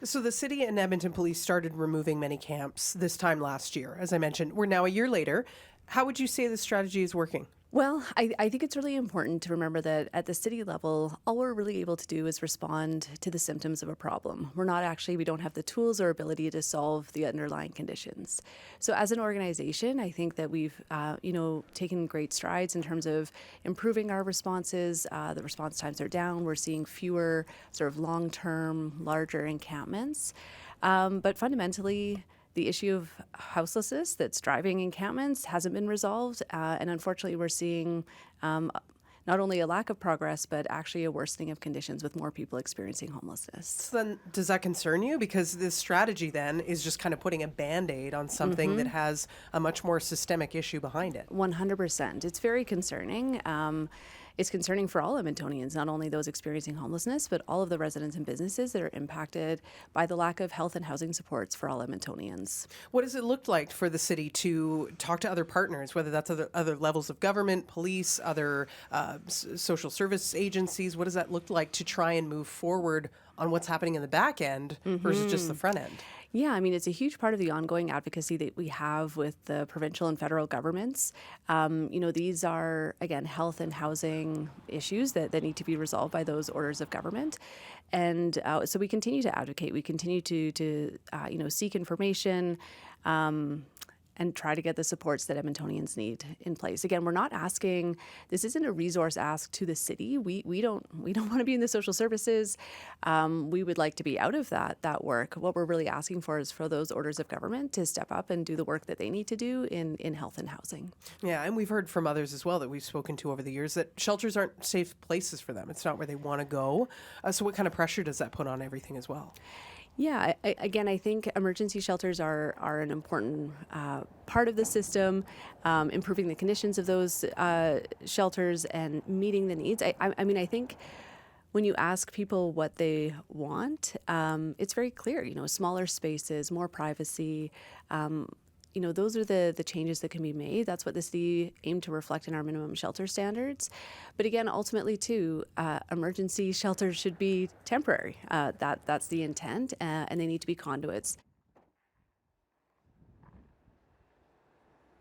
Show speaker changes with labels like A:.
A: So the city and Edmonton Police started removing many camps this time last year. As I mentioned, we're now a year later. How would you say this strategy is working?
B: Well, I think it's really important to remember that at the city level, all we're really able to do is respond to the symptoms of a problem. We don't have the tools or ability to solve the underlying conditions. So as an organization, I think that we've, taken great strides in terms of improving our responses. The response times are down. We're seeing fewer sort of long-term, larger encampments. But fundamentally, the issue of houselessness that's driving encampments hasn't been resolved, and unfortunately we're seeing not only a lack of progress, but actually a worsening of conditions with more people experiencing homelessness.
A: So then, does that concern you? Because this strategy then is just kind of putting a Band-Aid on something that has a much more systemic issue behind it.
B: 100%. It's very concerning. It's concerning for all Edmontonians, not only those experiencing homelessness, but all of the residents and businesses that are impacted by the lack of health and housing supports for all Edmontonians.
A: What does it look like for the city to talk to other partners, whether that's other levels of government, police, other social service agencies? What does that look like to try and move forward on what's happening in the back end versus just the front end?
B: Yeah, I mean, it's a huge part of the ongoing advocacy that we have with the provincial and federal governments. These are, again, health and housing issues that need to be resolved by those orders of government. And so we continue to advocate. We continue to seek information, and try to get the supports that Edmontonians need in place. Again, we're not asking, this isn't a resource ask to the city. We don't want to be in the social services. We would like to be out of that work. What we're really asking for is for those orders of government to step up and do the work that they need to do in health and housing.
A: Yeah, and we've heard from others as well that we've spoken to over the years that shelters aren't safe places for them. It's not where they want to go. So what kind of pressure does that put on everything as well?
B: Yeah, I think emergency shelters are an important part of the system, improving the conditions of those shelters and meeting the needs. I think when you ask people what they want, it's very clear, smaller spaces, more privacy. Those are the changes that can be made. That's what the city aimed to reflect in our minimum shelter standards. But again, ultimately, too, emergency shelters should be temporary. That's the intent, and they need to be conduits